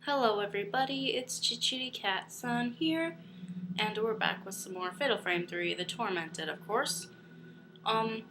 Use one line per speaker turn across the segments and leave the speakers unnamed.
Hello everybody, it's Chichiri Cat Sun here, and we're back with some more Fatal Frame 3, The Tormented, of course. I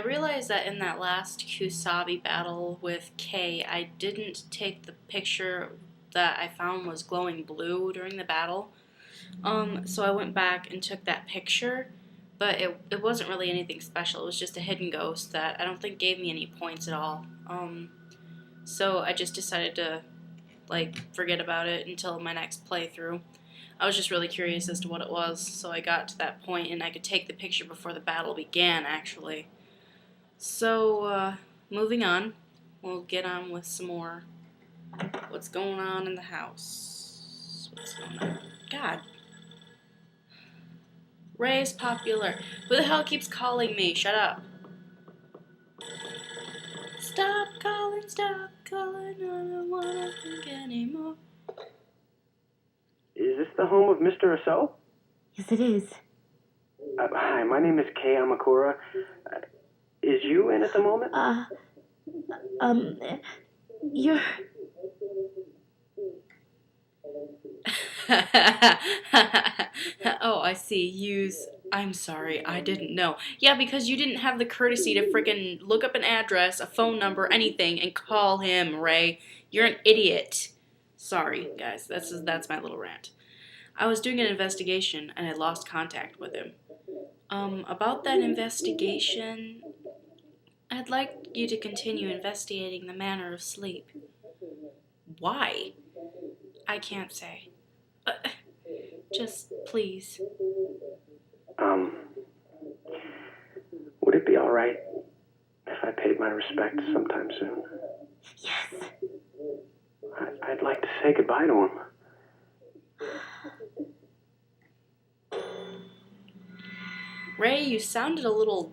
realized that in that last Kusabi battle with Kay, I didn't take the picture that I found was glowing blue during the battle. So I went back and took that picture, but it wasn't really anything special. It was just a hidden ghost that I don't think gave me any points at all. So I just decided to forget about it until my next playthrough. I was just really curious as to what it was, so I got to that point and I could take the picture before the battle began, actually. So, moving on, we'll get on with some more what's going on in the house. What's going on? God. Ray's popular. Who the hell keeps calling me? Shut up. Stop calling, I don't wanna think anymore.
Is this the home of Mr. Aso?
Yes, it is.
Hi, my name is Kei Amakura. Is you in at the moment?
You're...
Oh, I see. I'm sorry, I didn't know. Yeah, because you didn't have the courtesy to frickin' look up an address, a phone number, anything, and call him, Ray. You're an idiot. Sorry, guys. That's my little rant. I was doing an investigation, and I lost contact with him. About that investigation, I'd like you to continue investigating the manner of sleep. Why? I can't say. Just please.
Would it be alright if I paid my respects sometime soon?
Yes.
I'd like to say goodbye to him.
Ray, you sounded a little...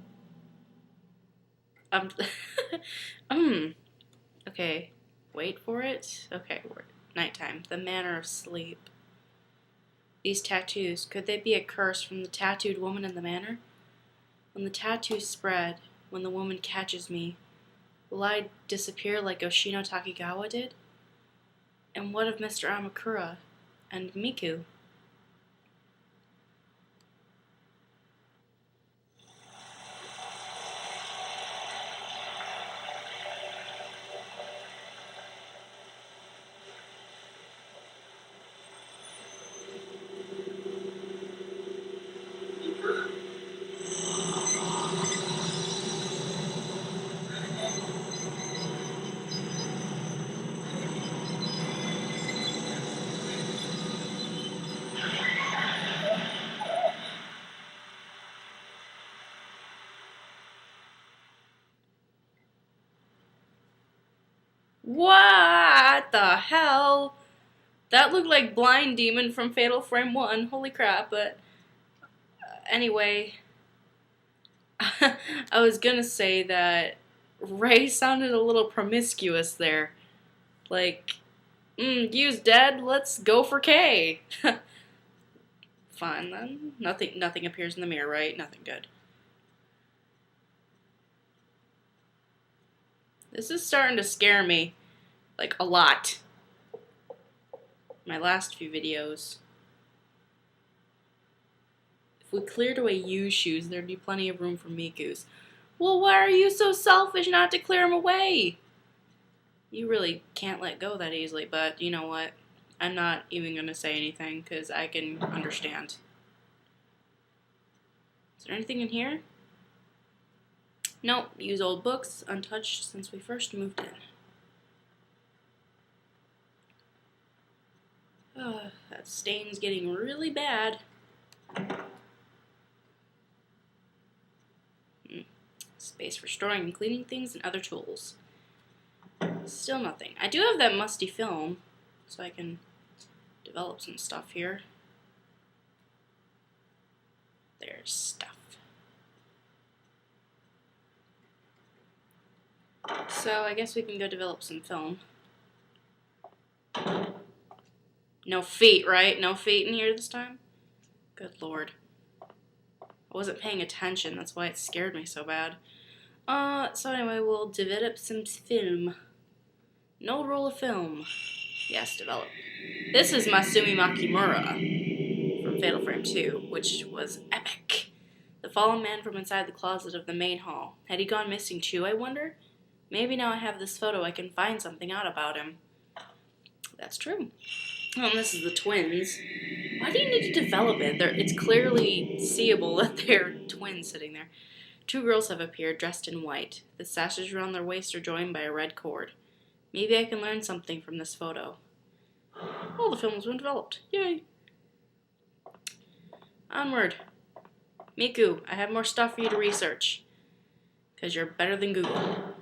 Okay, wait for it. Okay, nighttime. The manner of sleep. These tattoos, could they be a curse from the tattooed woman in the manor? When the tattoos spread, when the woman catches me, will I disappear like Oshino Takigawa did? And what of Mr. Amakura and Miku? What the hell? That looked like Blind Demon from Fatal Frame 1. Holy crap, but... anyway... I was gonna say that Ray sounded a little promiscuous there. Like, Yu's dead, let's go for K. Fine then. Nothing appears in the mirror, right? Nothing good. This is starting to scare me. Like, a lot. My last few videos. If we cleared away Yu's shoes, there'd be plenty of room for Miku's. Well, why are you so selfish not to clear them away? You really can't let go that easily, but you know what? I'm not even going to say anything, because I can understand. Is there anything in here? Nope, use old books, untouched since we first moved in. That stain's getting really bad. Space for storing and cleaning things and other tools. Still nothing. I do have that musty film, so I can develop some stuff here. There's stuff. So I guess we can go develop some film. No feet, right? No feet in here this time? Good lord. I wasn't paying attention, that's why it scared me so bad. So anyway, we'll develop some film. No roll of film. Yes, develop. This is Masumi Makimura from Fatal Frame 2, which was epic. The fallen man from inside the closet of the main hall. Had he gone missing too, I wonder? Maybe now I have this photo I can find something out about him. That's true. Oh, and this is the twins. Why do you need to develop it? It's clearly seeable that they're twins sitting there. Two girls have appeared, dressed in white. The sashes around their waists are joined by a red cord. Maybe I can learn something from this photo. Oh, the film has been developed. Yay! Onward. Miku, I have more stuff for you to research. Because you're better than Google.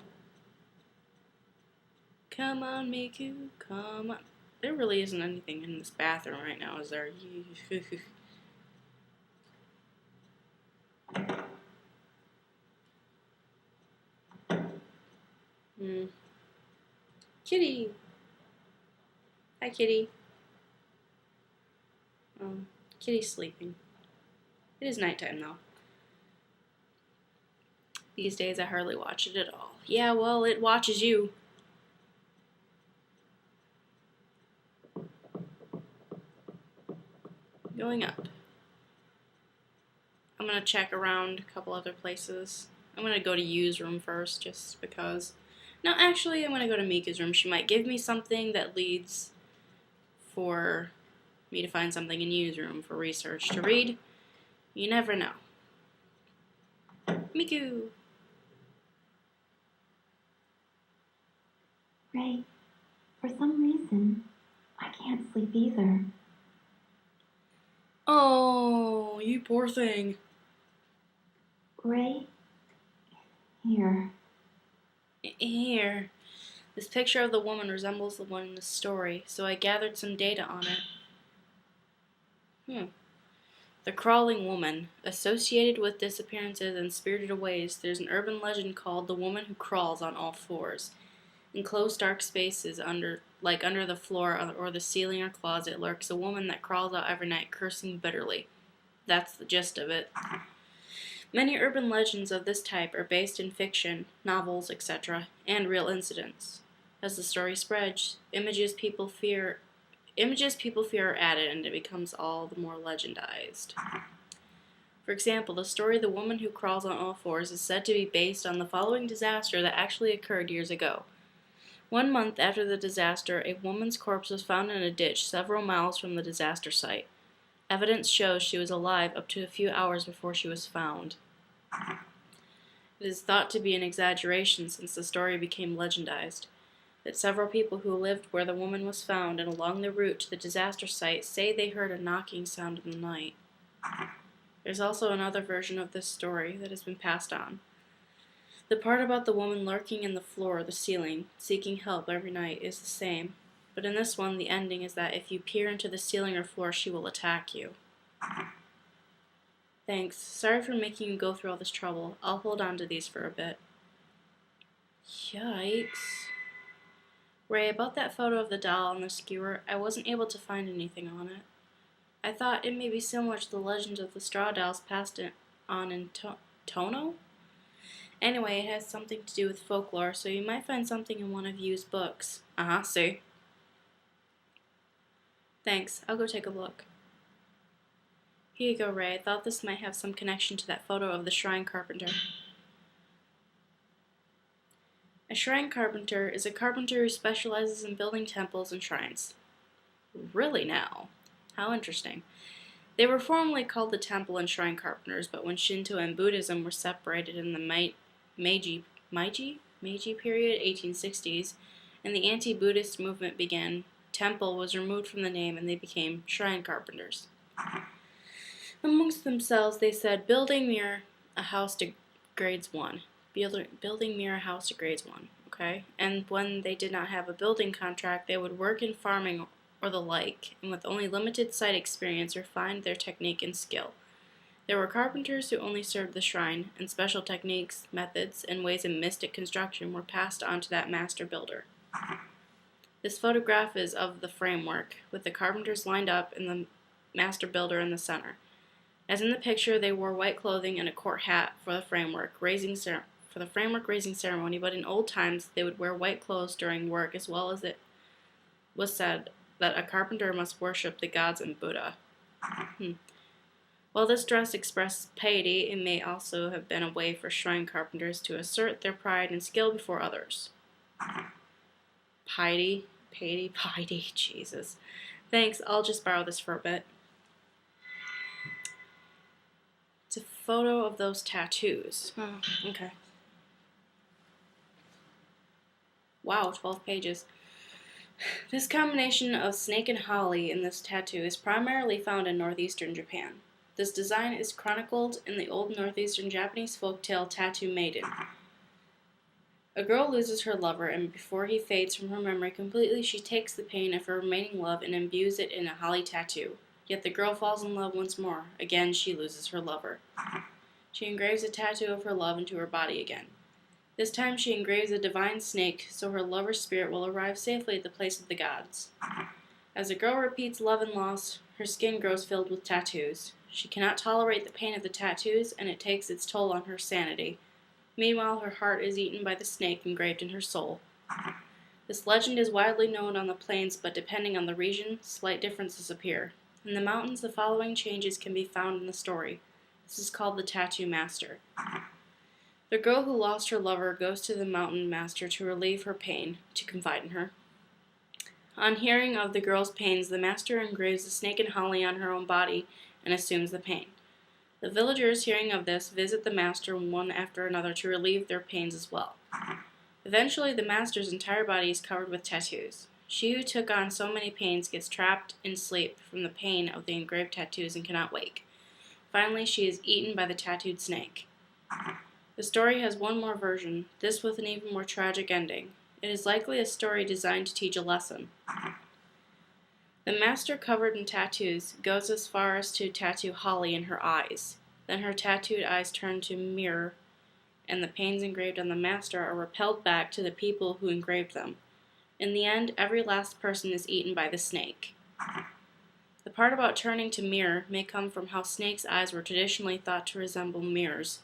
Come on, Miku, come on. There really isn't anything in this bathroom right now, is there? Kitty! Hi, Kitty. Kitty's sleeping. It is nighttime, though. These days, I hardly watch it at all. Yeah, well, it watches you. Going up. I'm gonna check around a couple other places. I'm gonna go to Yu's room first, just because. No, actually, I'm gonna go to Mika's room. She might give me something that leads for me to find something in Yu's room for research to read. You never know. Miku!
Ray, for some reason, I can't sleep either.
Oh, you poor thing.
Ray, here.
Here. This picture of the woman resembles the one in the story, so I gathered some data on it. The crawling woman. Associated with disappearances and spirited ways, there's an urban legend called the woman who crawls on all fours. In closed dark spaces under the floor or the ceiling or closet lurks a woman that crawls out every night cursing bitterly. That's the gist of it. Many urban legends of this type are based in fiction, novels, etc., and real incidents. As the story spreads, images people fear are added, and it becomes all the more legendized. For example, the story The Woman Who Crawls on All Fours is said to be based on the following disaster that actually occurred years ago. 1 month after the disaster, a woman's corpse was found in a ditch several miles from the disaster site. Evidence shows she was alive up to a few hours before she was found. It is thought to be an exaggeration since the story became legendized. That several people who lived where the woman was found and along the route to the disaster site say they heard a knocking sound in the night. There's also another version of this story that has been passed on. The part about the woman lurking in the floor or the ceiling, seeking help every night, is the same, but in this one the ending is that if you peer into the ceiling or floor, she will attack you. Thanks. Sorry for making you go through all this trouble. I'll hold on to these for a bit. Yikes. Ray, about that photo of the doll on the skewer, I wasn't able to find anything on it. I thought it may be similar to the legend of the straw dolls passed on in Tono? Anyway, it has something to do with folklore, so you might find something in one of Yu's books. See. Thanks. I'll go take a look. Here you go, Ray. I thought this might have some connection to that photo of the shrine carpenter. A shrine carpenter is a carpenter who specializes in building temples and shrines. Really now? How interesting. They were formerly called the temple and shrine carpenters, but when Shinto and Buddhism were separated in the Meiji period, 1860s, and the anti-Buddhist movement began, temple was removed from the name and they became shrine carpenters. Amongst themselves, they said, building mirror a house degrades one. Building mirror a house degrades one. Okay? And when they did not have a building contract, they would work in farming or the like, and with only limited site experience, refined their technique and skill. There were carpenters who only served the shrine, and special techniques, methods, and ways of mystic construction were passed on to that master builder. This photograph is of the framework, with the carpenters lined up and the master builder in the center. As in the picture, they wore white clothing and a court hat for the framework raising ceremony, but in old times they would wear white clothes during work as well as was said that a carpenter must worship the gods and Buddha. While this dress expresses piety, it may also have been a way for shrine carpenters to assert their pride and skill before others. Piety, Jesus. Thanks, I'll just borrow this for a bit. It's a photo of those tattoos. Oh, okay. Wow, 12 pages. This combination of snake and holly in this tattoo is primarily found in northeastern Japan. This design is chronicled in the old northeastern Japanese folktale Tattoo Maiden. A girl loses her lover, and before he fades from her memory completely, she takes the pain of her remaining love and imbues it in a holly tattoo. Yet the girl falls in love once more. Again, she loses her lover. She engraves a tattoo of her love into her body again. This time she engraves a divine snake, so her lover's spirit will arrive safely at the place of the gods. As the girl repeats love and loss, her skin grows filled with tattoos. She cannot tolerate the pain of the tattoos, and it takes its toll on her sanity. Meanwhile, her heart is eaten by the snake engraved in her soul. This legend is widely known on the plains, but depending on the region, slight differences appear. In the mountains, the following changes can be found in the story. This is called the Tattoo Master. The girl who lost her lover goes to the mountain master to relieve her pain, to confide in her. On hearing of the girl's pains, the master engraves the snake and holly on her own body and assumes the pain. The villagers, hearing of this, visit the master one after another to relieve their pains as well. Eventually, the master's entire body is covered with tattoos. She who took on so many pains gets trapped in sleep from the pain of the engraved tattoos and cannot wake. Finally, she is eaten by the tattooed snake. The story has one more version, this with an even more tragic ending. It is likely a story designed to teach a lesson. The master, covered in tattoos, goes as far as to tattoo Holly in her eyes. Then her tattooed eyes turn to mirror, and the pains engraved on the master are repelled back to the people who engraved them. In the end, every last person is eaten by the snake. The part about turning to mirror may come from how snakes' eyes were traditionally thought to resemble mirrors.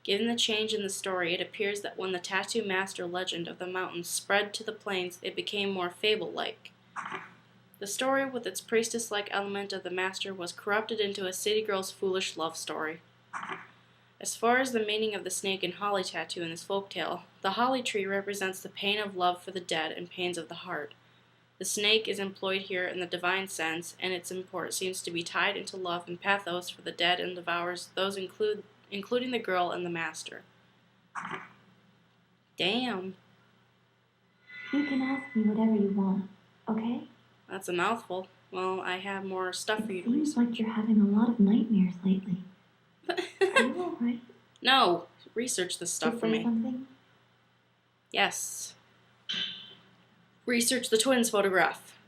Given the change in the story, it appears that when the tattoo master legend of the mountains spread to the plains, it became more fable-like. The story, with its priestess-like element of the master, was corrupted into a city girl's foolish love story. As far as the meaning of the snake and holly tattoo in this folktale, the holly tree represents the pain of love for the dead and pains of the heart. The snake is employed here in the divine sense, and its import seems to be tied into love and pathos for the dead and devours those including the girl and the master. Damn.
You can ask me whatever you want, okay?
That's a mouthful. Well, I have more stuff for you
It
to read.
seems like you're having a lot of nightmares lately. Are you alright?
No, research this stuff for me.
Something?
Yes. Research the twins' photograph.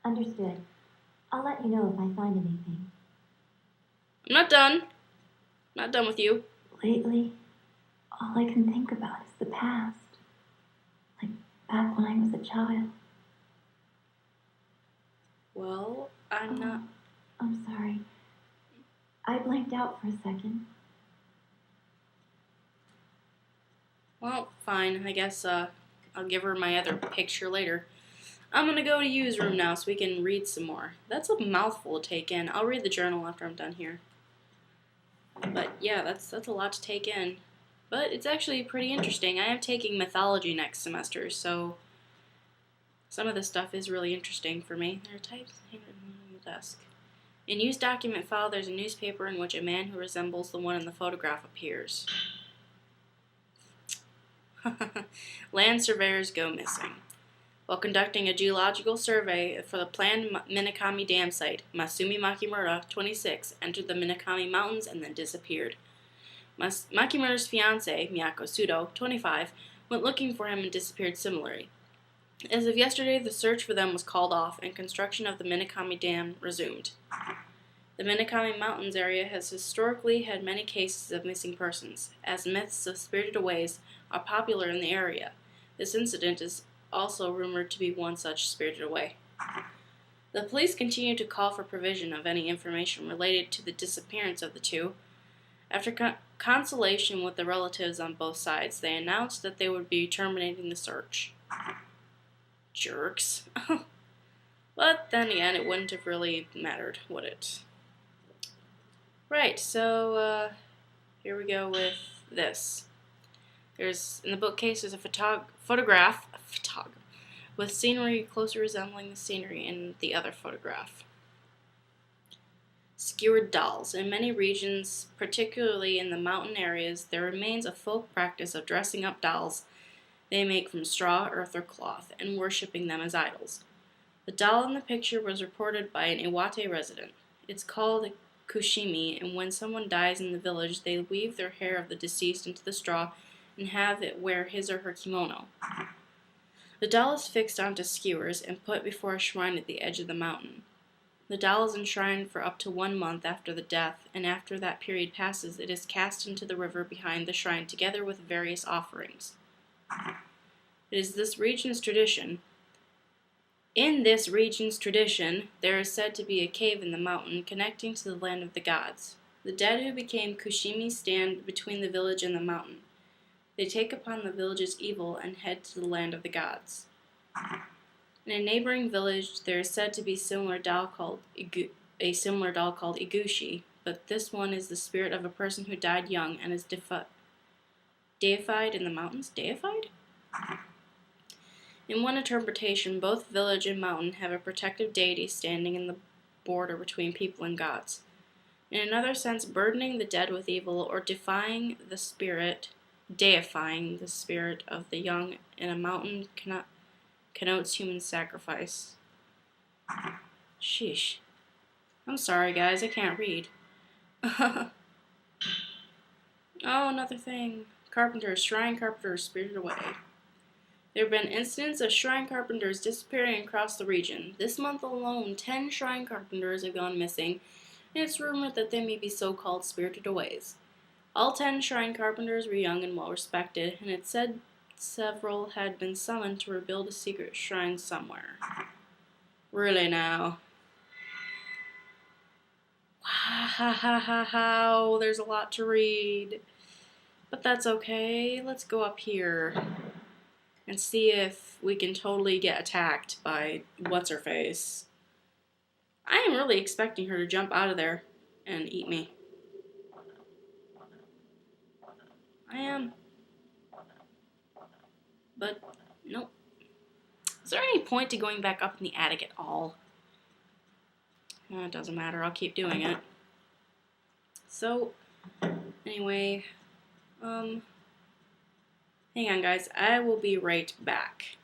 Understood. I'll let you know if I find anything.
I'm not done. Not done with you.
Lately, all I can think about is the past. Like back when I was a child.
Well, I'm not...
I'm sorry. I blanked out for a second.
Well, fine. I guess I'll give her my other picture later. I'm gonna go to U's room now so we can read some more. That's a mouthful to take in. I'll read the journal after I'm done here. But yeah, that's a lot to take in. But it's actually pretty interesting. I am taking mythology next semester, so some of this stuff is really interesting for me. There are types handwritten on the desk. In U's document file, there's a newspaper in which a man who resembles the one in the photograph appears. Land surveyors go missing. While conducting a geological survey for the planned Minakami Dam site, Masumi Makimura, 26, entered the Minakami Mountains and then disappeared. Makimura's fiancée, Miyako Sudo, 25, went looking for him and disappeared similarly. As of yesterday, the search for them was called off and construction of the Minakami Dam resumed. The Minakami Mountains area has historically had many cases of missing persons, as myths of spirited aways are popular in the area. This incident is also rumored to be one such spirited away. The police continue to call for provision of any information related to the disappearance of the two. After consultation with the relatives on both sides, they announced that they would be terminating the search. Jerks. But then again, it wouldn't have really mattered, would it? Right, so here we go with this. In the bookcase, there's a photograph with scenery closely resembling the scenery in the other photograph. Skewered dolls. In many regions, particularly in the mountain areas, there remains a folk practice of dressing up dolls they make from straw, earth, or cloth, and worshipping them as idols. The doll in the picture was reported by an Iwate resident. It's called a kushimi, and when someone dies in the village, they weave their hair of the deceased into the straw and have it wear his or her kimono. The doll is fixed onto skewers and put before a shrine at the edge of the mountain. The doll is enshrined for up to 1 month after the death, and after that period passes, it is cast into the river behind the shrine together with various offerings. It is this region's tradition. In this region's tradition, there is said to be a cave in the mountain connecting to the land of the gods. The dead who became kushimi stand between the village and the mountain. They take upon the village's evil and head to the land of the gods. In a neighboring village, there is said to be a similar doll called Iguchi, but this one is the spirit of a person who died young and is deified in the mountains. Deified? In one interpretation, both village and mountain have a protective deity standing in the border between people and gods. In another sense, burdening the dead with evil or deifying the spirit of the young in a mountain connotes human sacrifice. Sheesh. I'm sorry, guys, I can't read. Oh, another thing. Shrine carpenters spirited away. There have been incidents of shrine carpenters disappearing across the region. This month alone, 10 shrine carpenters have gone missing, and it's rumored that they may be so-called spirited aways. All 10 shrine carpenters were young and well-respected, and it's said several had been summoned to rebuild a secret shrine somewhere. Really now? Wow, there's a lot to read. But that's okay. Let's go up here and see if we can totally get attacked by what's-her-face. I am really expecting her to jump out of there and eat me. I am. But, nope. Is there any point to going back up in the attic at all? It doesn't matter, I'll keep doing it. So, anyway, hang on guys, I will be right back.